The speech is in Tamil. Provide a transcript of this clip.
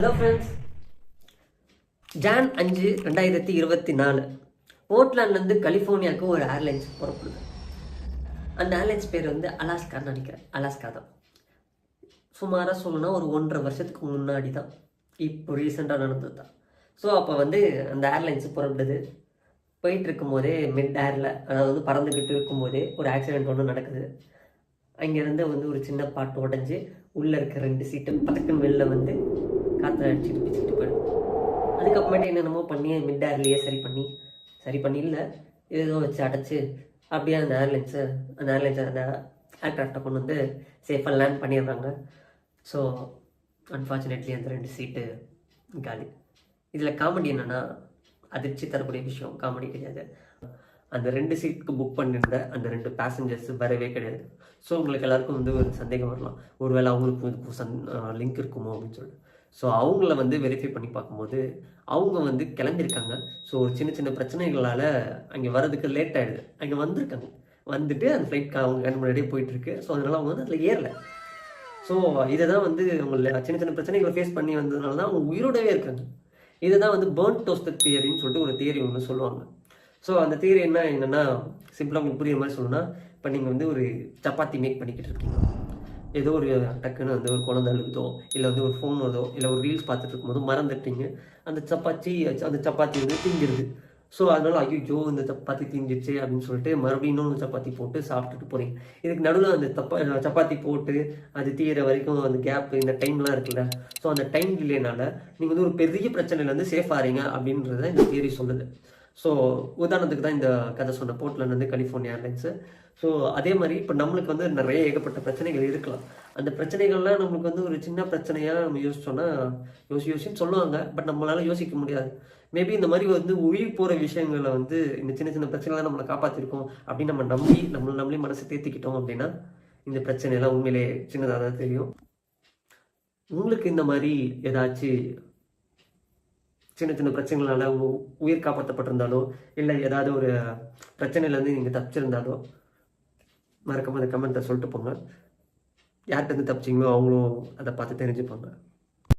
ஹலோ ஃப்ரெண்ட்ஸ், ஜான் 5, 2024 போர்ட்லாண்ட்லேருந்து கலிஃபோர்னியாவுக்கு ஒரு ஏர்லைன்ஸ் புறப்படுது. அந்த ஏர்லைன்ஸ் பேர் வந்து அலாஸ்கான்னு நினைக்கிறேன். அலாஸ்கா தான். சுமாராக சொல்லணும்னா ஒரு 1.5 வருஷத்துக்கு முன்னாடி தான், இப்போ ரீசெண்டாக நடந்தது தான். ஸோ அப்போ வந்து அந்த ஏர்லைன்ஸ் புறப்படுது. போயிட்டு இருக்கும்போதே மிட் ஏரில், அதாவது பறந்துக்கிட்டு இருக்கும்போதே ஒரு ஆக்சிடென்ட் ஒன்று நடக்குது. அங்கேருந்து வந்து ஒரு சின்ன பாட்டு உடஞ்சி உள்ளே இருக்க 2 சீட்டு பதக்குன்னு வெளில வந்து காற்று அடிச்சுட்டு பிச்சுக்கிட்டு போயிடும். அதுக்கப்புறமேட்டு என்னென்னமோ பண்ணி மிட் ஏர்லேயே சரி பண்ணி இல்லை ஏதோ வச்சு அடைச்சி அப்படியே அந்த ஏர்லைன்ஸை அந்த ஏர்க்ராஃப்டை கொண்டு வந்து சேஃபாக லேண்ட் பண்ணிடுறாங்க. ஸோ அன்ஃபார்ச்சுனேட்லி அந்த 2 சீட்டு காலி. இதில் காமெடி என்னென்னா, அதிர்ச்சி தரக்கூடிய விஷயம் காமெடி கிடையாது. அந்த 2 சீட்டுக்கு புக் பண்ணியிருந்த அந்த 2 பேசஞ்சர்ஸ் வரவே கிடையாது. ஸோ உங்களுக்கு எல்லாருக்கும் வந்து ஒரு சந்தேகம் வரலாம், ஒருவேளை அவங்களுக்கும் இதுக்கும் லிங்க் இருக்குமோ அப்படின்னு சொல்லிட்டு. ஸோ அவங்கள வந்து வெரிஃபை பண்ணி பார்க்கும்போது அவங்க வந்து கிளம்பியிருக்காங்க. ஸோ ஒரு சின்ன சின்ன பிரச்சனைகளால் அங்கே வர்றதுக்கு லேட் ஆகிடுது. அங்கே வந்திருக்காங்க, வந்துட்டு அந்த ஃப்ளைட் அவங்க கண் முன்னாடியே போயிட்டுருக்கு. ஸோ அதனால் அவங்க வந்து அதில் ஏறலை. ஸோ இதை தான் வந்து அவங்க சின்ன சின்ன பிரச்சனைகளை ஃபேஸ் பண்ணி வந்ததுனால தான் அவங்க உயிரோடவே இருக்காங்க. இதை தான் வந்து பேர்ன் டோஸ்டர் தியரின்னு சொல்லிட்டு ஒரு தியரி ஒன்று சொல்லுவாங்க. ஸோ அந்த தியரி என்னென்னா, சிம்பிளாக உங்களுக்கு புரியுற மாதிரி சொல்லணும்னா, இப்போ நீங்கள் வந்து ஒரு சப்பாத்தி மேக் பண்ணிக்கிட்டு இருக்கீங்க. ஏதோ ஒரு டக்குன்னு வந்து ஒரு குழந்தை அழுகுதோ, இல்லை வந்து ஒரு ஃபோன் வருதோ, இல்லை ஒரு ரீல்ஸ் பார்த்துட்டு இருக்கும்போது மறந்துட்டீங்க, அந்த சப்பாத்தி வந்து தீங்கிடுது. ஸோ அதனால் ஐயோ இந்த சப்பாத்தி தீங்கிடுச்சு அப்படின்னு சொல்லிட்டு மறுபடியும் இன்னொன்று சப்பாத்தி போட்டு சாப்பிட்டுட்டு போகிறீங்க. இதுக்கு நடுவில் அந்த சப்பாத்தி போட்டு அது தீர வரைக்கும் அந்த கேப், இந்த டைம்லாம் இருக்குல்ல. ஸோ அந்த டைம் டிலேனால நீங்கள் வந்து ஒரு பெரிய பிரச்சனையிலேருந்து சேஃப் ஆகிறீங்க அப்படின்றத இந்த தியரி சொல்லுது. ஸோ உதாரணத்துக்கு தான் இந்த கதை சொன்ன போர்ட்லாண்ட்லேருந்து கலிஃபோர்னியா ஏர்லைன்ஸு. ஸோ அதே மாதிரி இப்போ நம்மளுக்கு வந்து நிறைய ஏகப்பட்ட பிரச்சனைகள் இருக்கலாம். அந்த பிரச்சனைகள்லாம் நம்மளுக்கு வந்து ஒரு சின்ன பிரச்சனையாக நம்ம யோசிச்சோன்னா யோசின்னு சொல்லுவாங்க. பட் நம்மளால யோசிக்க முடியாது. மேபி இந்த மாதிரி வந்து உயிர் போகிற விஷயங்களை வந்து இந்த சின்ன சின்ன பிரச்சனைலாம் நம்மளை காப்பாற்றிருக்கோம் அப்படின்னு நம்ம நம்மளே மனசை தேர்த்திக்கிட்டோம் அப்படின்னா இந்த பிரச்சனையெல்லாம் உண்மையிலே சின்னதாக தான் தெரியும். உங்களுக்கு இந்த மாதிரி ஏதாச்சும் சின்ன சின்ன பிரச்சனைகளால் உயிர் காப்பாற்றப்பட்டிருந்தாலோ, இல்லை ஏதாவது ஒரு பிரச்சனையிலேருந்து நீங்கள் தப்பிச்சிருந்தாலோ மறக்காம அந்த கமெண்ட்டை சொல்லிட்டு போங்க. யார்கிட்ட இருந்து தப்பிச்சிங்களோ அவங்களும் அதை பார்த்து தெரிஞ்சுப்பாங்க.